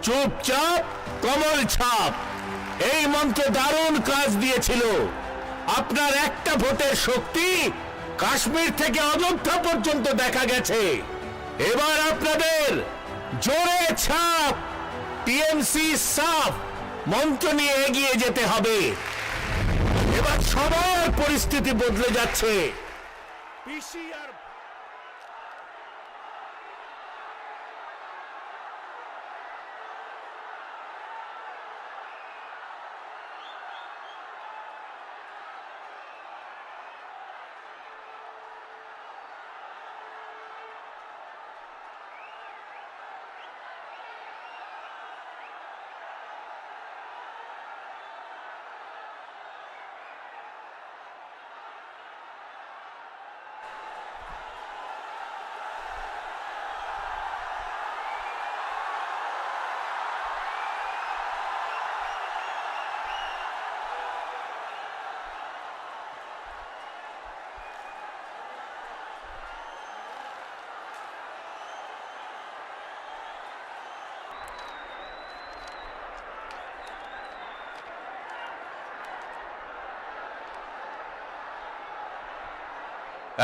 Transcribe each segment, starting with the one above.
চুপচাপ কমল ছাপ এই মন্ত্র দারুণ কাজ দিয়েছিল। আপনার একটা ভোটের শক্তি কাশ্মীর থেকে অযোধ্যা পর্যন্ত দেখা গেছে। এবার আপনাদের জোরে ছাপ টিএমসি সাফ মন্ত্র নিয়ে এগিয়ে যেতে হবে। এবার সবার পরিস্থিতি বদলে যাচ্ছে। পিসিআর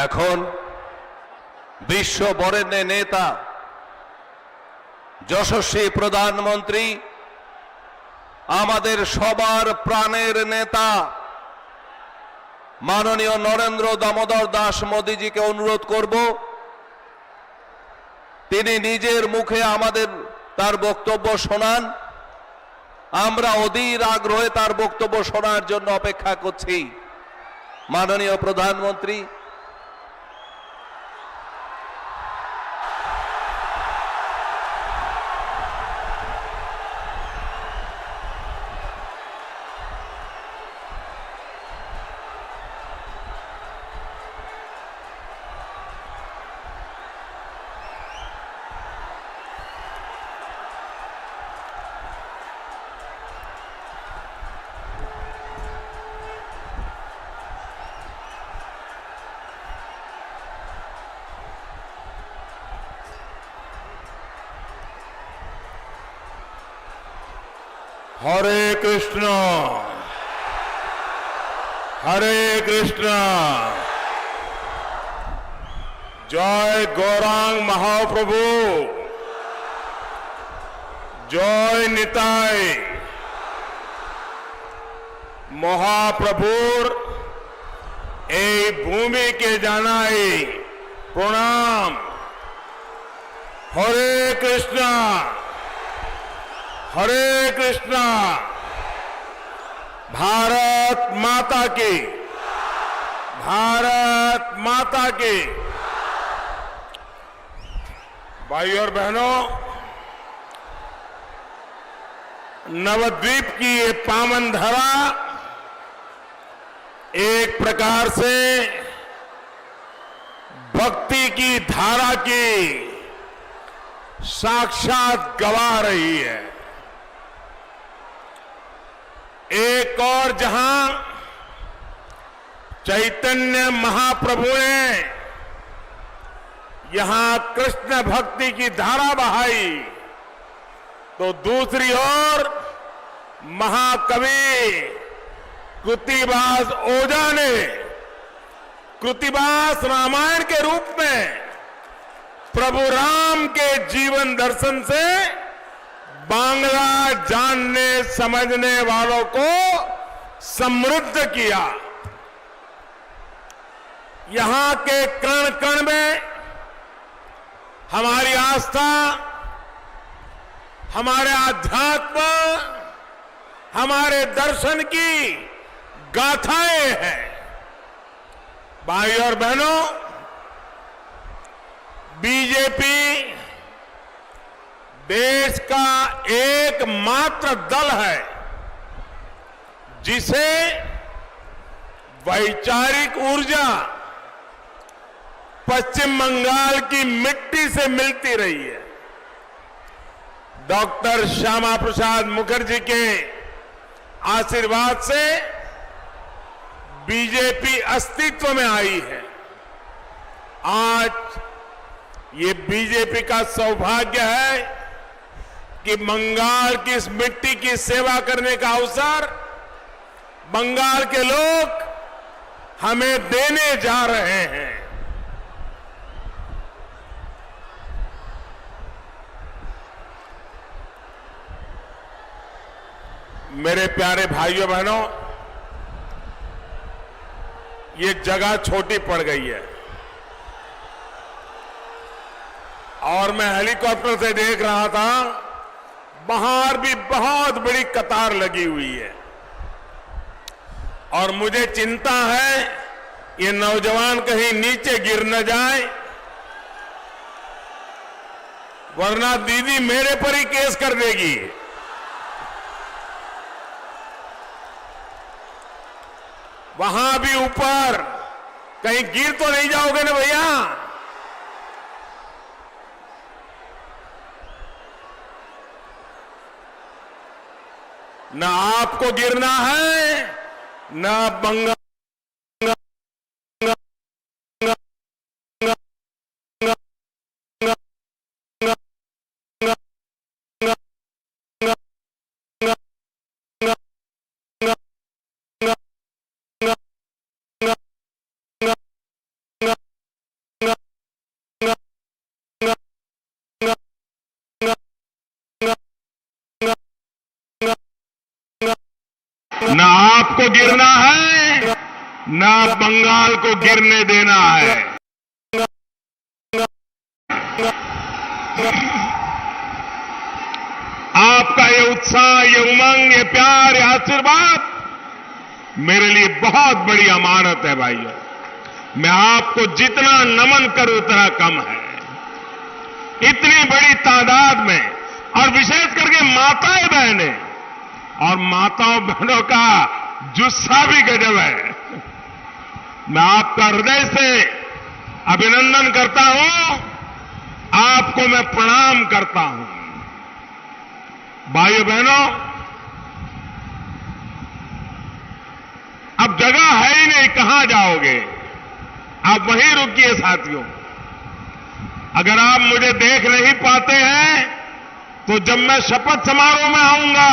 এখন বিশ্ব বরেণ্য নেতা যশস্বী প্রধানমন্ত্রী আমাদের সবার প্রাণের নেতা মাননীয় নরেন্দ্র দামোদর দাস মোদীজিকে অনুরোধ করব তিনি নিজের মুখে আমাদের তার বক্তব্য শোনান। আমরা অধীর আগ্রহে তার বক্তব্য শোনার জন্য অপেক্ষা করছি। মাননীয় প্রধানমন্ত্রী हरे कृष्ण जय गौरांग महाप्रभु, जय निताय महाप्रभुर ए भूमि के जानाई प्रणाम। हरे कृष्णा भारत माता की, भारत माता की। भाइयों और बहनों, नवद्वीप की ये पावन धरा एक प्रकार से भक्ति की धारा की साक्षात गवा रही है। एक और जहां चैतन्य महाप्रभु ने यहां कृष्ण भक्ति की धारा बहाई, तो दूसरी ओर महाकवि कृतिवास ओझा ने कृतिवास रामायण के रूप में प्रभु राम के जीवन दर्शन से बांग्ला जानने समझने वालों को समृद्ध किया। यहां के कण कण में हमारी आस्था, हमारे आध्यात्म, हमारे दर्शन की गाथाएं हैं। भाई और बहनों, बीजेपी देश का एकमात्र दल है जिसे वैचारिक ऊर्जा पश्चिम बंगाल की मिट्टी से मिलती रही है। डॉक्टर श्यामा प्रसाद मुखर्जी के आशीर्वाद से बीजेपी अस्तित्व में आई है। आज ये बीजेपी का सौभाग्य है कि बंगाल की इस मिट्टी की सेवा करने का अवसर बंगाल के लोग हमें देने जा रहे हैं। मेरे प्यारे भाइयों बहनों, ये जगह छोटी पड़ गई है और मैं हेलीकॉप्टर से देख रहा था, बाहर भी बहुत बड़ी कतार लगी हुई है और मुझे चिंता है ये नौजवान कहीं नीचे गिर न जाए, वरना दीदी मेरे पर ही केस कर देगी। वहां भी ऊपर कहीं गिर तो नहीं जाओगे ना भैया? ना आपको गिरना है, ना बंगाल न आपको गिरना है, न बंगाल को गिरने देना है। आपका ये उत्साह, ये उमंग, ये प्यार, ये आशीर्वाद मेरे लिए बहुत बड़ी अमानत है भाइयों। मैं आपको जितना नमन करूं उतना कम है। इतनी बड़ी तादाद में और विशेष करके माताएं बहनें और माताओं बहनों का जुस्सा भी गजब है। मैं आपका हृदय से अभिनंदन करता हूं, आपको मैं प्रणाम करता हूं। भाइयों बहनों, अब जगह है ही नहीं, कहां जाओगे? आप वहीं रुकिए साथियों। अगर आप मुझे देख नहीं पाते हैं तो जब मैं शपथ समारोह में आऊंगा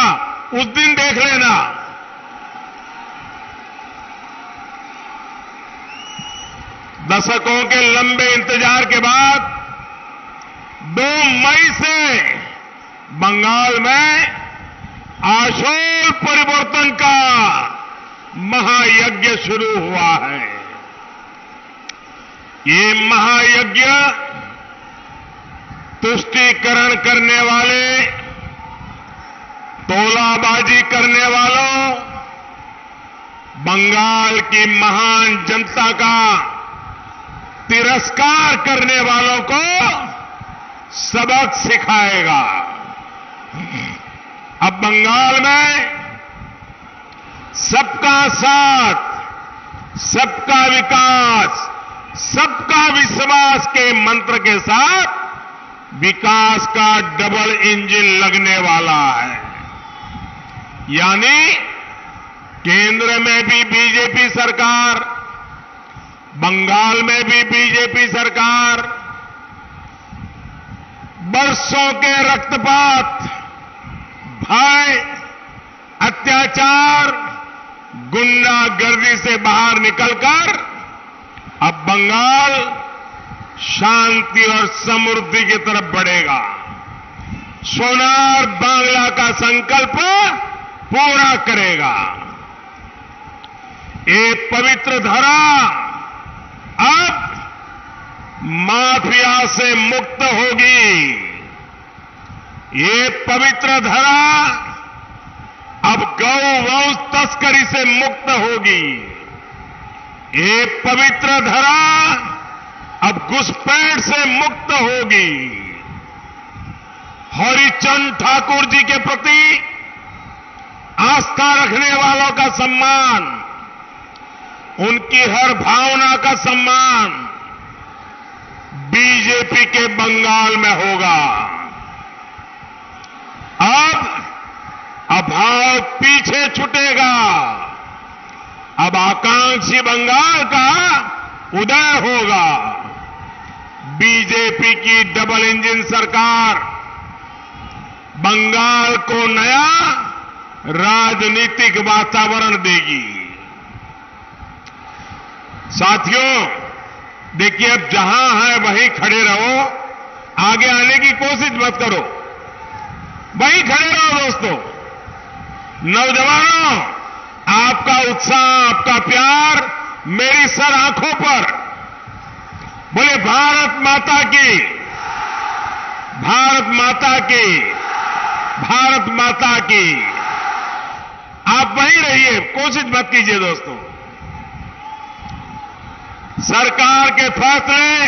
उस दिन देख लेना। दशकों के लंबे इंतजार के बाद 2 मई से बंगाल में आशोल परिवर्तन का महायज्ञ शुरू हुआ है। ये महायज्ञ तुष्टीकरण करने वाले, तोलाबाजी करने वालों, बंगाल की महान जनता का तिरस्कार करने वालों को सबक सिखाएगा। अब बंगाल में सबका साथ, सबका विकास, सबका विश्वास के मंत्र के साथ विकास का डबल इंजन लगने वाला है। यानी केंद्र में भी बीजेपी सरकार, बंगाल में भी बीजेपी सरकार, बरसों के रक्तपात, भय, अत्याचार, गुंडागर्दी से बाहर निकलकर अब बंगाल शांति और समृद्धि की तरफ बढ़ेगा। सोनार बांग्ला का संकल्प पूरा करेगा। ये पवित्र धरा अब माफिया से मुक्त होगी। ये पवित्र धरा अब गौ तस्करी से मुक्त होगी। ये पवित्र धरा अब घुसपैठ से मुक्त होगी। हरिचंद ठाकुर जी के प्रति आस्था रखने वालों का सम्मान, उनकी हर भावना का सम्मान बीजेपी के बंगाल में होगा। अब अभाव पीछे छूटेगा। अब आकांक्षी बंगाल का उदय होगा। बीजेपी की डबल इंजन सरकार बंगाल को नया राजनीतिक वातावरण देगी। साथियों, देखिए, अब जहां है वहीं खड़े रहो, आगे आने की कोशिश मत करो, वहीं खड़े रहो दोस्तों। नौजवानों, आपका उत्साह, आपका प्यार मेरी सर आंखों पर। बोले भारत माता की, भारत माता की, भारत माता की। आप वहीं रहिए, कोशिश मत कीजिए दोस्तों। सरकार के फैसले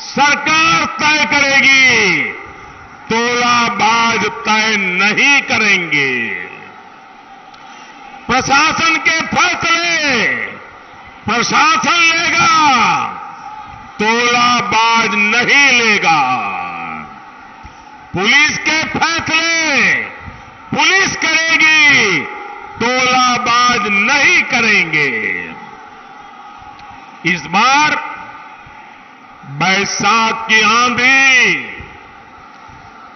सरकार तय करेगी, तोलाबाज तय नहीं करेंगे। प्रशासन के फैसले प्रशासन लेगा, तोलाबाज नहीं लेगा। पुलिस के फैसले पुलिस करेगी, तोलाबाज नहीं करेंगे। इस बार बैसाख की आंधी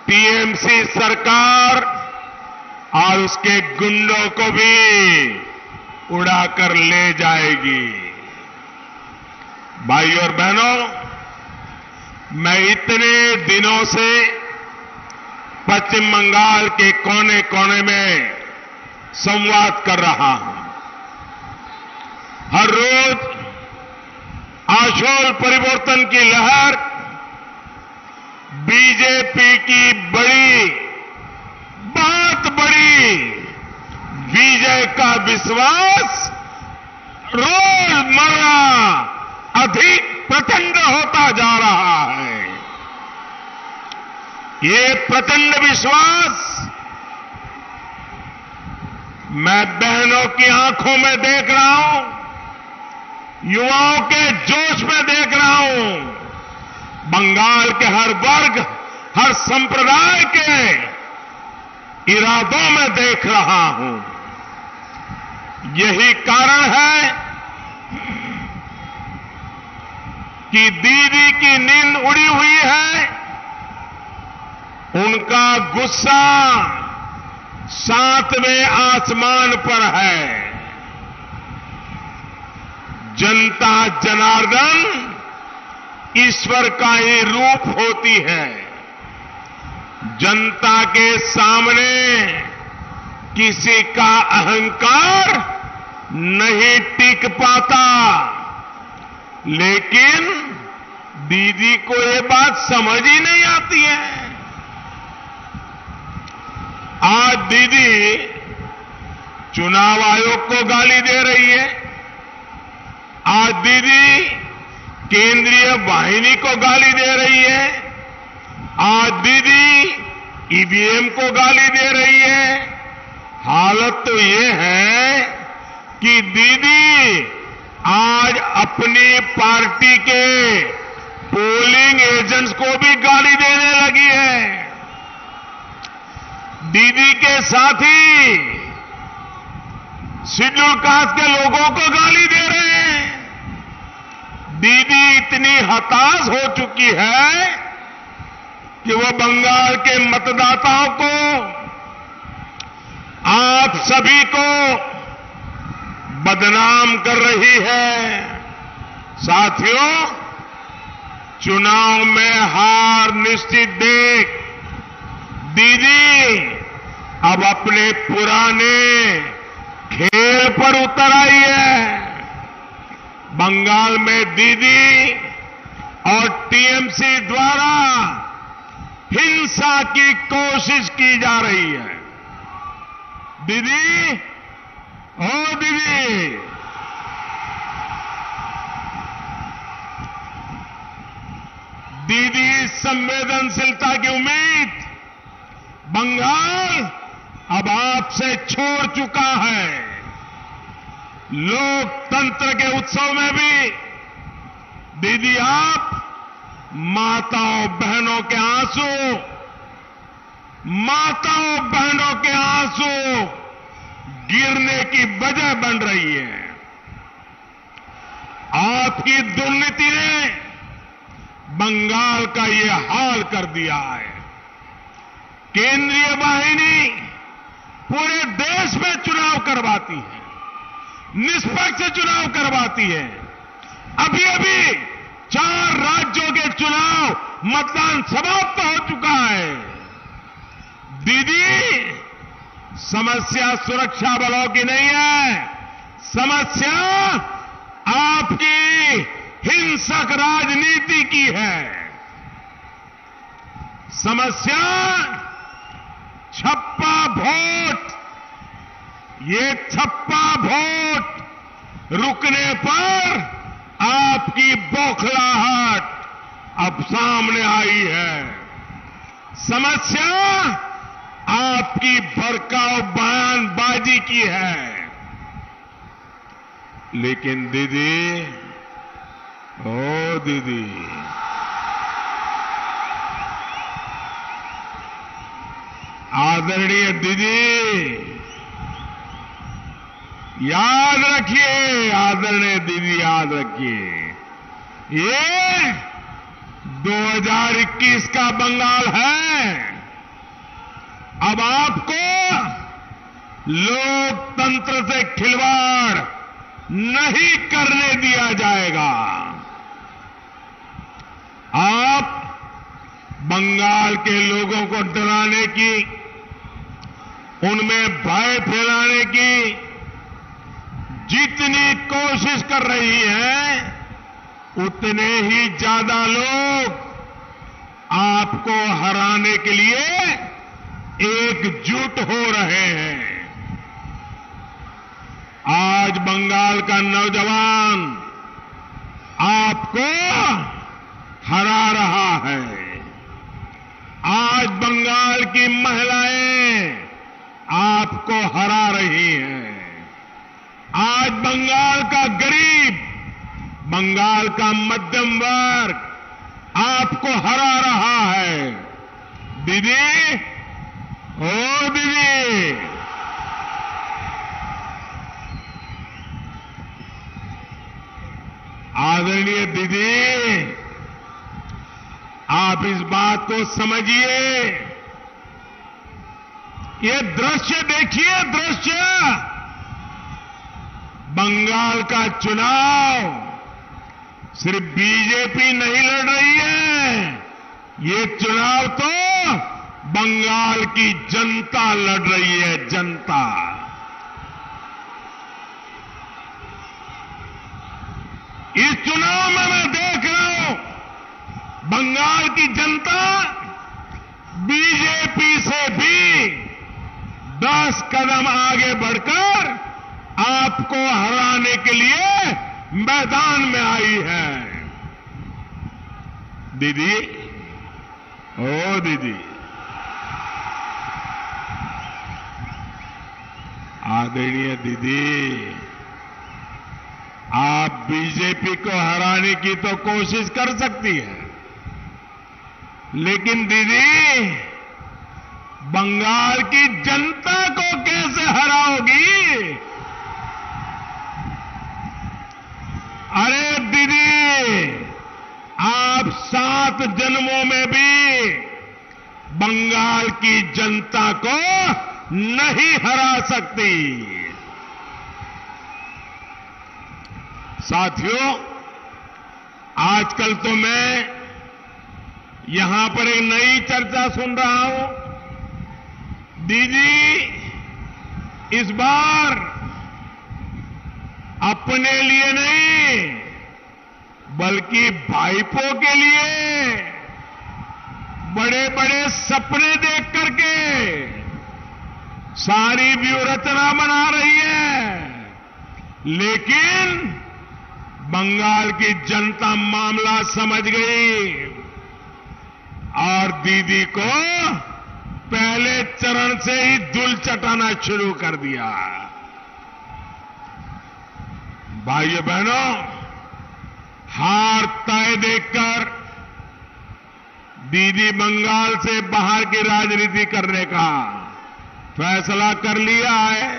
टीएमसी सरकार और उसके गुंडों को भी उड़ाकर ले जाएगी। भाइयों और बहनों, मैं इतने दिनों से पश्चिम बंगाल के कोने कोने में संवाद कर रहा हूं। हर रोज आशोल परिवर्तन की लहर, बीजेपी की बड़ी, बहुत बड़ी विजय का विश्वास रोजमर्रा अधिक प्रचंड होता जा रहा है। ये प्रचंड विश्वास मैं बहनों की आंखों में देख रहा हूं, युवाओं के जोश में देख रहा हूं, बंगाल के हर वर्ग, हर संप्रदाय के इरादों में देख रहा हूं। यही कारण है कि दीदी की नींद उड़ी हुई है, उनका गुस्सा 7वें आसमान पर है। जनता जनार्दन ईश्वर का ही रूप होती है। जनता के सामने किसी का अहंकार नहीं टिक पाता, लेकिन दीदी को ये बात समझ ही नहीं आती है। आज दीदी चुनाव आयोग को गाली दे रही है, आज दीदी केंद्रीय वाहिनी को गाली दे रही है, आज दीदी ईवीएम को गाली दे रही है। हालत तो ये है कि दीदी आज अपनी पार्टी के पोलिंग एजेंट्स को भी गाली देने लगी है। दीदी के साथी शेड्यूल कास्ट के लोगों को गाली दे रहे हैं। दीदी इतनी हताश हो चुकी है कि वो बंगाल के मतदाताओं को, आप सभी को बदनाम कर रही है। साथियों, चुनाव में हार निश्चित देख दीदी अब अपने पुराने खेल पर उतर आई है। बंगाल में दीदी और टीएमसी द्वारा हिंसा की कोशिश की जा रही है। दीदी, ओ दीदी, दीदी संवेदनशीलता की उम्मीद बंगाल अब आपसे छोड़ चुका है। लोकतंत्र के उत्सव में भी दीदी आप माताओं बहनों के आंसू, माताओं बहनों के आंसू गिरने की वजह बन रही है। आपकी दुर्नीति ने बंगाल का ये हाल कर दिया है। केंद्रीय वाहिनी पूरे देश में चुनाव करवाती है, निष्पक्ष चुनाव करवाती है। अभी अभी 4 राज्यों के चुनाव मतदान समाप्त हो चुका है। दीदी, समस्या सुरक्षा बलों की नहीं है, समस्या आपकी हिंसक राजनीति की है। समस्या छप्पा वोट, ये छप्पा वोट रुकने पर आपकी बौखलाहट अब सामने आई है। समस्या आपकी भड़काऊ बयानबाजी की है। लेकिन दीदी, ओ दीदी, आदरणीय दीदी, याद रखिए, आदरणीय दीदी याद रखिए, ये 2021 का बंगाल है। अब आपको लोकतंत्र से खिलवाड़ नहीं करने दिया जाएगा। आप बंगाल के लोगों को डराने की, उनमें भय फैलाने की जितनी कोशिश कर रही हैं, उतने ही ज्यादा लोग आपको हराने के लिए एकजुट हो रहे हैं। आज बंगाल का नौजवान आपको हरा रहा है। आज बंगाल की महिलाएं आपको हरा रही हैं। आज बंगाल का गरीब, बंगाल का मध्यम वर्ग आपको हरा रहा है। दीदी, ओ दीदी, आदरणीय दीदी, आप इस बात को समझिए। ये दृश्य देखिए, दृश्य बंगाल का चुनाव सिर्फ बीजेपी नहीं लड़ रही है, ये चुनाव तो बंगाल की जनता लड़ रही है, जनता। इस चुनाव में मैं देख रहा हूं बंगाल की जनता बीजेपी से भी 10 कदम आगे बढ़कर आपको हराने के लिए मैदान में आई है। दीदी, ओ दीदी, आदरणीय दीदी, आप बीजेपी को हराने की तो कोशिश कर सकती है, लेकिन दीदी, बंगाल की जनता को कैसे हराओगी? अरे दीदी, आप 7 जन्मों में भी बंगाल की जनता को नहीं हरा सकती। साथियों, आजकल तो मैं यहां पर एक नई चर्चा सुन रहा हूं। दीदी, इस बार अपने लिए नहीं, बल्कि भाइपों के लिए बड़े बड़े सपने देख करके सारी व्यूहरचना बना रही है। लेकिन बंगाल की जनता मामला समझ गई और दीदी को पहले चरण से ही धूल चटाना शुरू कर दिया। भाइयों बहनों, हार तय देखकर दीदी बंगाल से बाहर की राजनीति करने का फैसला कर लिया है।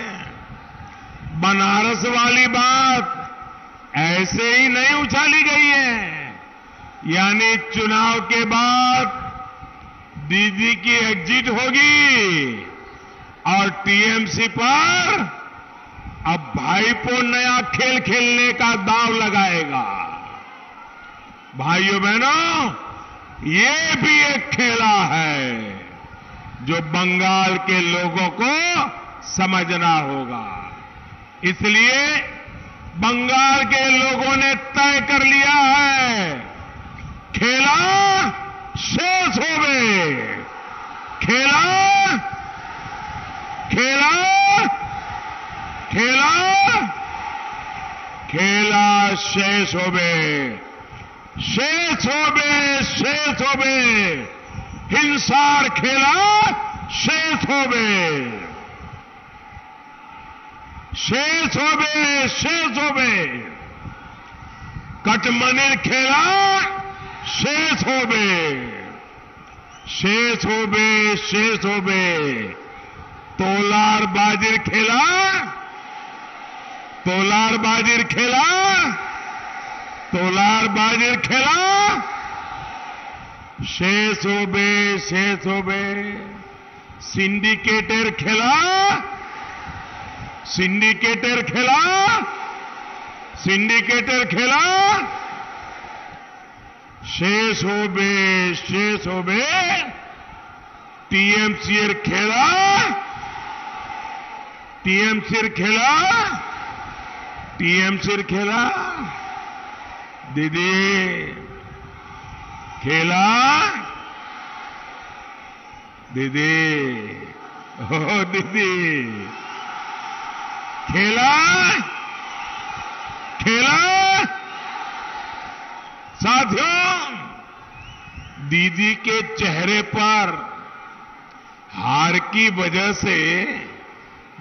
बनारस वाली बात ऐसे ही नहीं उछाली गई है। यानी चुनाव के बाद दीदी की एग्जिट होगी और टीएमसी पर अब भाईपो नया खेल खेलने का दांव लगाएगा। भाइयों बहनों, ये भी एक खेला है जो बंगाल के लोगों को समझना होगा। इसलिए बंगाल के लोगों ने तय कर लिया है, खेला शेष होवे, खेला खेला खेला खेला शेष होवे, शेष होवे, शेष होवे, हिंसार खेला शेष होवे, शेष होवे, शेष होवे, कटमनिर खेला शेष होवे, शेष होवे, शेष होवे, तोलार बाजिर खेला, तोलार बाजिर खेला, तोलार बाजिर खेला शेष होवे, शेष होवे, सिंडिकेटर खेला, सिंडिकेटर खेला, सिंडिकेटर खेला शेष होवे, शेष होवे, टीएमसी खेला, टीएमसी खेला, टीएमसी खेला, दीदी खेला, दीदी, ओ दीदी खेला, खेला। साथियों, दीदी के चेहरे पर हार की वजह से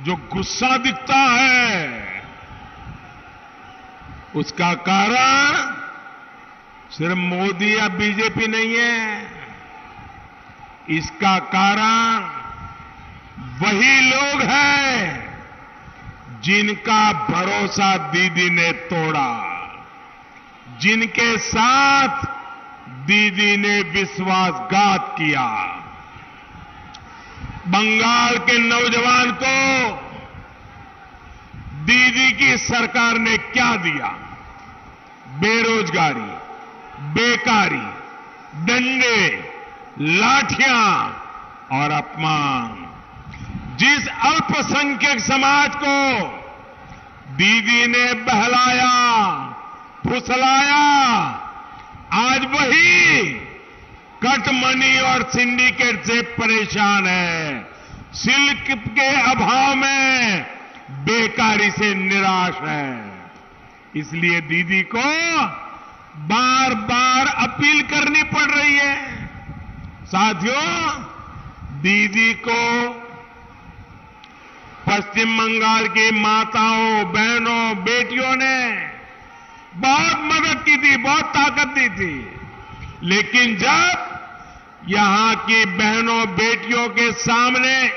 जो गुस्सा दिखता है, उसका कारण सिर्फ मोदी या बीजेपी नहीं है। इसका कारण वही लोग हैं जिनका भरोसा दीदी ने तोड़ा, जिनके साथ दीदी ने विश्वासघात किया। बंगाल के नौजवान को दीदी की सरकार ने क्या दिया? बेरोजगारी, बेकारी, डंडे, लाठियां और अपमान। जिस अल्पसंख्यक समाज को दीदी ने बहलाया, फुसलाया, आज वही कटमनी और सिंडिकेट से परेशान है, सिल्क के अभाव में बेकारी से निराश है। इसलिए दीदी को बार बार अपील करनी पड़ रही है। साथियों, दीदी को पश्चिम बंगाल की माताओं, बहनों, बेटियों ने बहुत मदद की थी, बहुत ताकत दी थी। लेकिन जब यहां की बहनों, बेटियों के सामने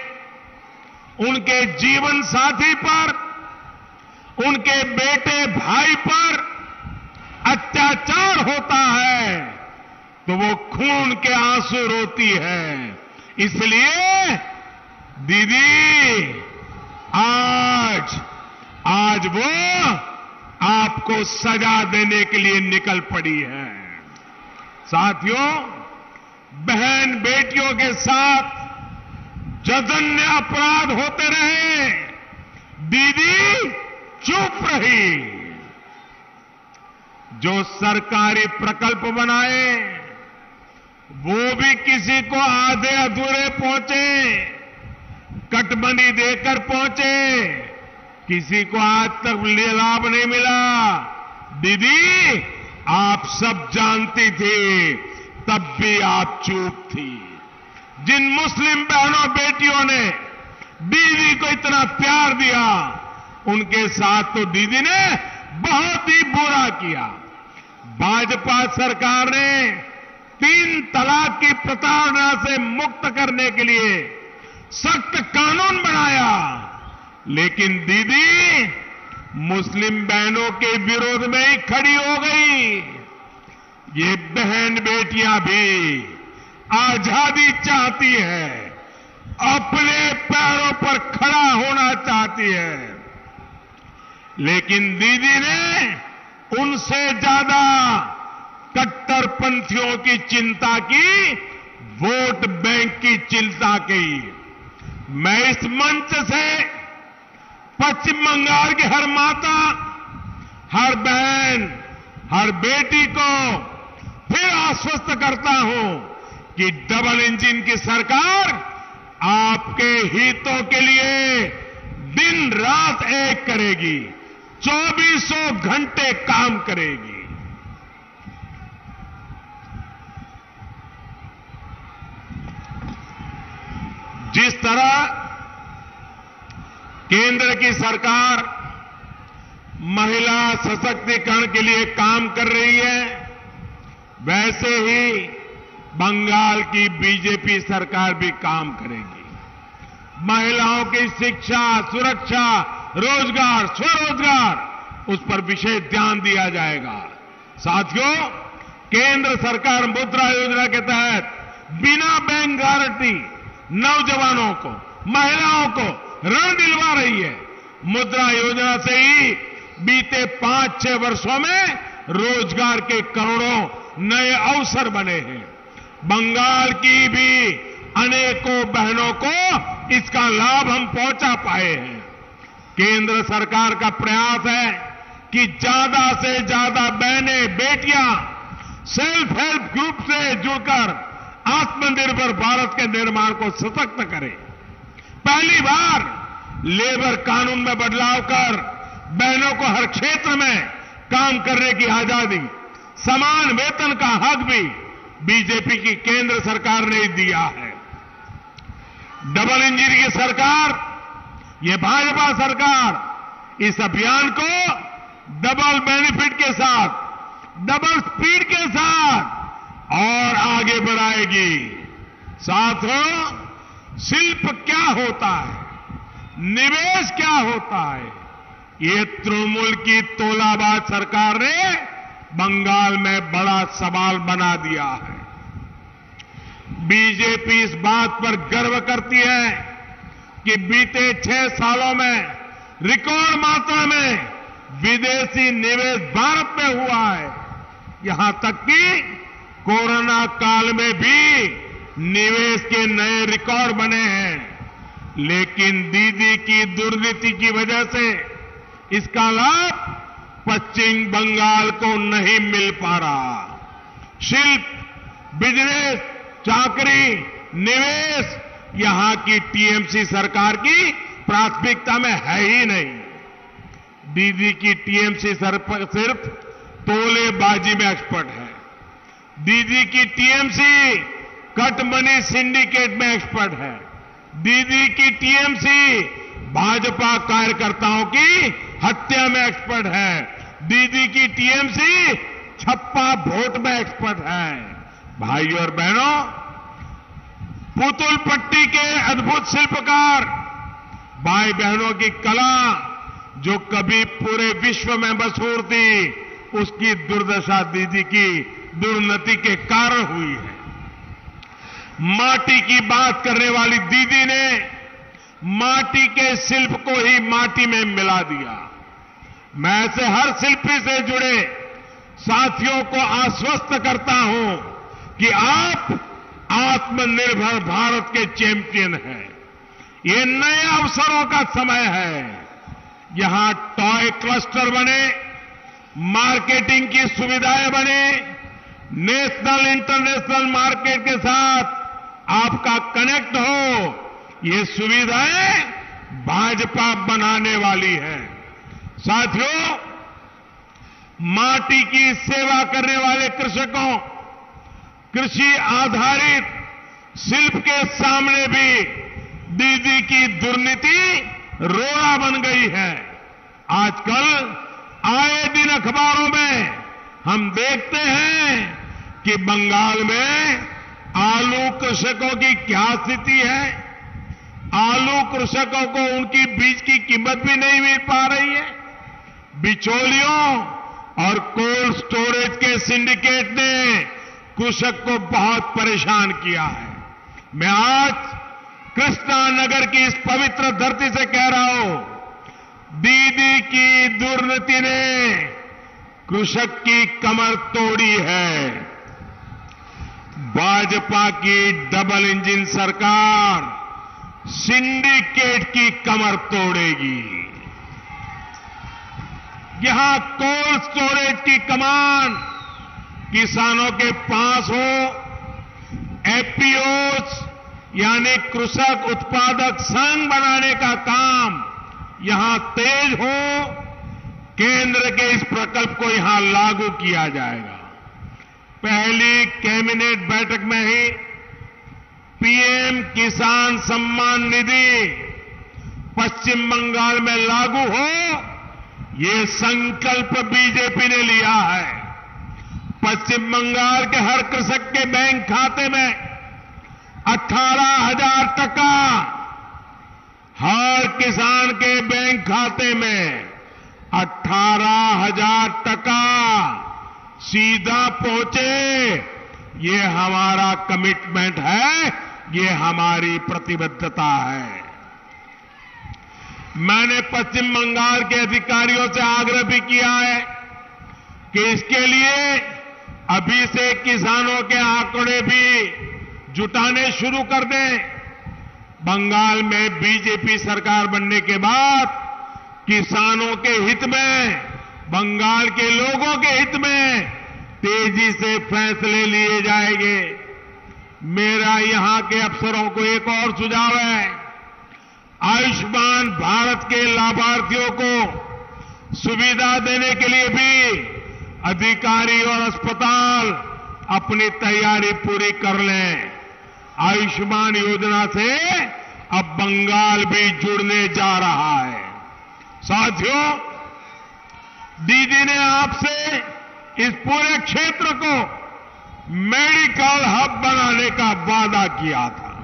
उनके जीवन साथी पर, उनके बेटे भाई पर अत्याचार होता है तो वो खून के आंसू रोती है। इसलिए दीदी आज वो आपको सजा देने के लिए निकल पड़ी है। साथियों, बहन बेटियों के साथ जघन्य अपराध होते रहे, दीदी चुप रही। जो सरकारी प्रकल्प बनाए वो भी किसी को आधे अधूरे पहुंचे, कटबंदी देकर पहुंचे, किसी को आज तक लाभ नहीं मिला। दीदी, आप सब जानती थी, तब भी आप चुप थी। जिन मुस्लिम बहनों बेटियों ने दीदी को इतना प्यार दिया, उनके साथ तो दीदी ने बहुत ही बुरा किया। भाजपा सरकार ने 3 तलाक की प्रताड़ना से मुक्त करने के लिए सख्त कानून बनाया, लेकिन दीदी मुस्लिम बहनों के विरोध में ही खड़ी हो गई। ये बहन बेटियां भी आजादी चाहती है, अपने पैरों पर खड़ा होना चाहती है। लेकिन दीदी ने उनसे ज्यादा कट्टरपंथियों की चिंता की, वोट बैंक की चिंता की। मैं इस मंच से पश्चिम बंगाल की हर माता, हर बहन, हर बेटी को फिर आश्वस्त करता हूं कि डबल इंजन की सरकार आपके हितों के लिए दिन रात एक करेगी, 2400 घंटे काम करेगी। जिस तरह केंद्र की सरकार महिला सशक्तिकरण के लिए काम कर रही है, वैसे ही बंगाल की बीजेपी सरकार भी काम करेगी। महिलाओं की शिक्षा, सुरक्षा, रोजगार, स्वरोजगार, उस पर विशेष ध्यान दिया जाएगा। साथियों, केंद्र सरकार मुद्रा योजना के तहत बिना बैंक गारंटी नौजवानों को, महिलाओं को ऋण दिलवा रही है। मुद्रा योजना से ही बीते 5-6 वर्षों में रोजगार के करोड़ों नए अवसर बने हैं। बंगाल की भी अनेकों बहनों को इसका लाभ हम पहुंचा पाए हैं। केंद्र सरकार का प्रयास है कि ज्यादा से ज्यादा बहनें, बेटियां सेल्फ हेल्प ग्रुप से जुड़कर आत्मनिर्भर भारत के निर्माण को सशक्त करें। पहली बार लेबर कानून में बदलाव कर बहनों को हर क्षेत्र में काम करने की आजादी, समान वेतन का हक भी बीजेपी की केंद्र सरकार ने दिया है। डबल इंजन की सरकार, ये भाजपा सरकार इस अभियान को डबल बेनिफिट के साथ, डबल स्पीड के साथ और आगे बढ़ाएगी। साथियों, शिल्प क्या होता है, निवेश क्या होता है, ये तृणमूल की तोलाबाज सरकार ने बंगाल में बड़ा सवाल बना दिया है। बीजेपी इस बात पर गर्व करती है कि बीते 6 सालों में रिकॉर्ड मात्रा में विदेशी निवेश भारत में हुआ है। यहां तक कि कोरोना काल में भी निवेश के नए रिकॉर्ड बने हैं। लेकिन दीदी की दुर्नीति की वजह से इसका लाभ पश्चिम बंगाल को नहीं मिल पा रहा। शिल्प, बिजनेस, चाकरी, निवेश यहां की टीएमसी सरकार की प्राथमिकता में है ही नहीं। दीदी की टीएमसी सिर्फ तोलेबाजी में एक्सपर्ट है। दीदी की टीएमसी कट मनी सिंडिकेट में एक्सपर्ट है। दीदी की टीएमसी भाजपा कार्यकर्ताओं की हत्या में एक्सपर्ट है। दीदी की टीएमसी छप्पा वोट में एक्सपर्ट है। भाइयों और बहनों, पुतुल पट्टी के अद्भुत शिल्पकार भाई बहनों की कला जो कभी पूरे विश्व में मशहूर थी, उसकी दुर्दशा दीदी की दुर्नति के कारण हुई है। माटी की बात करने वाली दीदी ने माटी के शिल्प को ही माटी में मिला दिया। मैं ऐसे हर शिल्पी से जुड़े साथियों को आश्वस्त करता हूं कि आप आत्मनिर्भर भारत के चैंपियन हैं। ये नए अवसरों का समय है। यहां टॉय क्लस्टर बने, मार्केटिंग की सुविधाएं बने, नेशनल इंटरनेशनल मार्केट के साथ आपका कनेक्ट हो, ये सुविधाएं भाजपा बनाने वाली है। साथियों, माटी की सेवा करने वाले कृषकों, कृषि आधारित शिल्प के सामने भी दीदी की दुर्नीति रोड़ा बन गई है। आजकल आए दिन अखबारों में हम देखते हैं कि बंगाल में आलू कृषकों की क्या स्थिति है। आलू कृषकों को उनकी बीज की कीमत भी नहीं मिल पा रही है। बिचौलियों और कोल्ड स्टोरेज के सिंडिकेट ने कृषक को बहुत परेशान किया है। मैं आज कृष्णानगर की इस पवित्र धरती से कह रहा हूं, दीदी की दुर्नीति ने कृषक की कमर तोड़ी है। भाजपा की डबल इंजन सरकार सिंडिकेट की कमर तोड़ेगी। यहां कोल्ड स्टोरेज की कमान किसानों के पास हो, एफपीओस यानी कृषक उत्पादक संघ बनाने का काम यहां तेज हो, केंद्र के इस प्रकल्प को यहां लागू किया जाएगा। पहली कैबिनेट बैठक में ही पीएम किसान सम्मान निधि पश्चिम बंगाल में लागू हो, ये संकल्प बीजेपी ने लिया है। पश्चिम बंगाल के हर कृषक के बैंक खाते में 18,000 टका, हर किसान के बैंक खाते में 18,000 टका सीधा पहुंचे, ये हमारा कमिटमेंट है, ये हमारी प्रतिबद्धता है। मैंने पश्चिम बंगाल के अधिकारियों से आग्रह भी किया है कि इसके लिए अभी से किसानों के आंकड़े भी जुटाने शुरू कर दें। बंगाल में बीजेपी सरकार बनने के बाद किसानों के हित में, बंगाल के लोगों के हित में तेजी से फैसले लिए जाएंगे। मेरा यहां के अफसरों को एक और सुझाव है, आयुष्मान भारत के लाभार्थियों को सुविधा देने के लिए भी अधिकारी और अस्पताल अपनी तैयारी पूरी कर लें। आयुष्मान योजना से अब बंगाल भी जुड़ने जा रहा है। साथियों, दीदी ने आपसे इस पूरे क्षेत्र को मेडिकल हब बनाने का वादा किया था,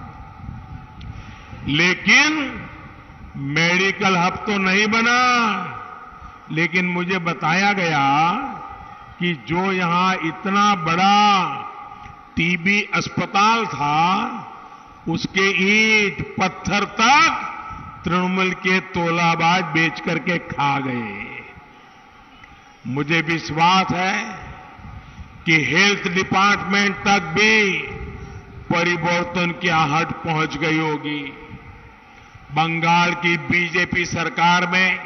लेकिन मेडिकल हब तो नहीं बना। लेकिन मुझे बताया गया कि जो यहां इतना बड़ा टीबी अस्पताल था, उसके ईंट पत्थर तक तृणमूल के तोलाबाज बेच करके खा गए। मुझे विश्वास है कि हेल्थ डिपार्टमेंट तक भी परिवर्तन की आहट पहुंच गई होगी। बंगाल की बीजेपी सरकार में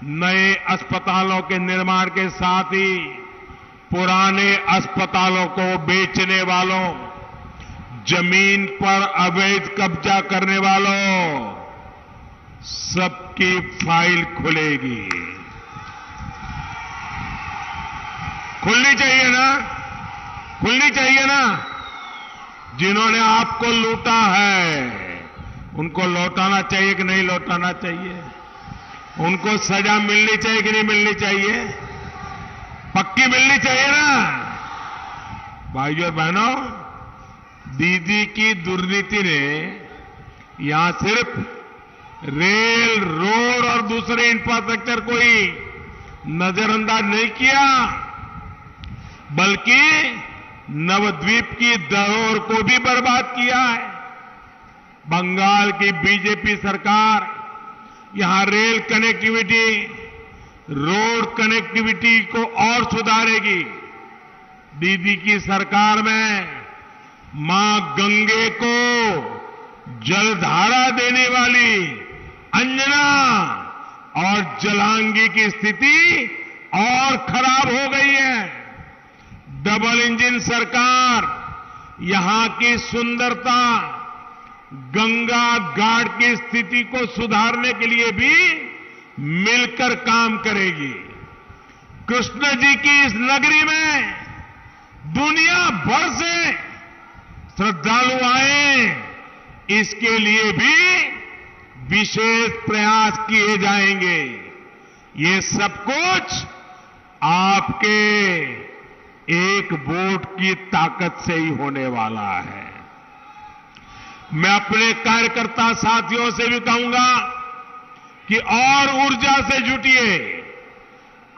नए अस्पतालों के निर्माण के साथ ही पुराने अस्पतालों को बेचने वालों, जमीन पर अवैध कब्जा करने वालों, सबकी फाइल खुलेगी। खुलनी चाहिए ना, खुलनी चाहिए ना। जिन्होंने आपको लूटा है उनको लौटाना चाहिए कि नहीं लौटाना चाहिए? उनको सजा मिलनी चाहिए कि नहीं मिलनी चाहिए? पक्की मिलनी चाहिए ना। भाइयों और बहनों, दीदी की दुर्नीति ने यहां सिर्फ रेल, रोड और दूसरे इंफ्रास्ट्रक्चर को ही नजरअंदाज नहीं किया, बल्कि नवद्वीप की धरोहर को भी बर्बाद किया है। बंगाल की बीजेपी सरकार यहां रेल कनेक्टिविटी, रोड कनेक्टिविटी को और सुधारेगी। दीदी की सरकार में मां गंगे को जलधारा देने वाली अंजना और जलांगी की स्थिति और खराब हो गई है। डबल इंजन सरकार यहां की सुंदरता, गंगा घाट की स्थिति को सुधारने के लिए भी मिलकर काम करेगी। कृष्ण जी की इस नगरी में दुनिया भर से श्रद्धालु आए, इसके लिए भी विशेष प्रयास किए जाएंगे। ये सब कुछ आपके एक वोट की ताकत से ही होने वाला है। मैं अपने कार्यकर्ता साथियों से भी कहूंगा कि और ऊर्जा से जुटिए।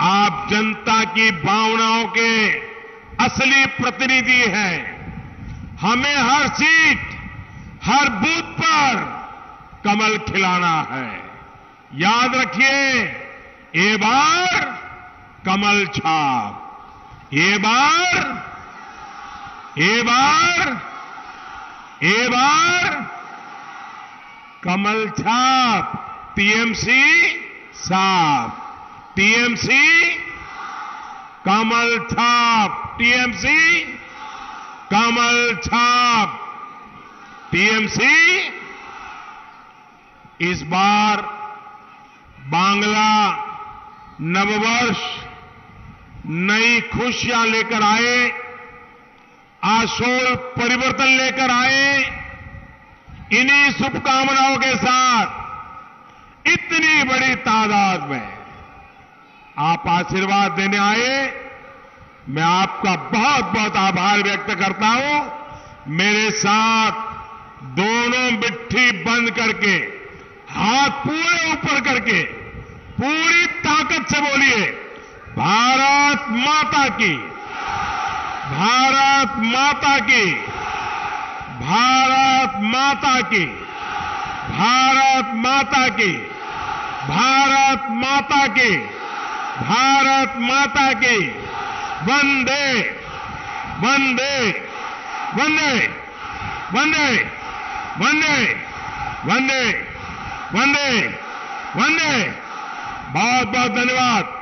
आप जनता की भावनाओं के असली प्रतिनिधि हैं। हमें हर सीट, हर बूथ पर कमल खिलाना है। याद रखिए, ये बार कमल छाप, ये बार कमल छाप, टीएमसी साफ, टीएमसी कमल छाप, टीएमसी कमल छाप, टीएमसी। इस बार बांग्ला नववर्ष नई खुशियां लेकर आए, आशोल परिवर्तन लेकर आए। इन्हीं शुभकामनाओं के साथ इतनी बड़ी तादाद में आप आशीर्वाद देने आए, मैं आपका बहुत बहुत आभार व्यक्त करता हूं। मेरे साथ दोनों मिट्टी बंद करके, हाथ पूरे ऊपर करके, पूरी ताकत से बोलिए, भारत माता की, भारत माता की, भारत माता की, भारत माता की, भारत माता की, भारत माता की। वंदे वंदे वंदे वंदे वंदे वंदे वंदे वंदे। बहुत बहुत धन्यवाद।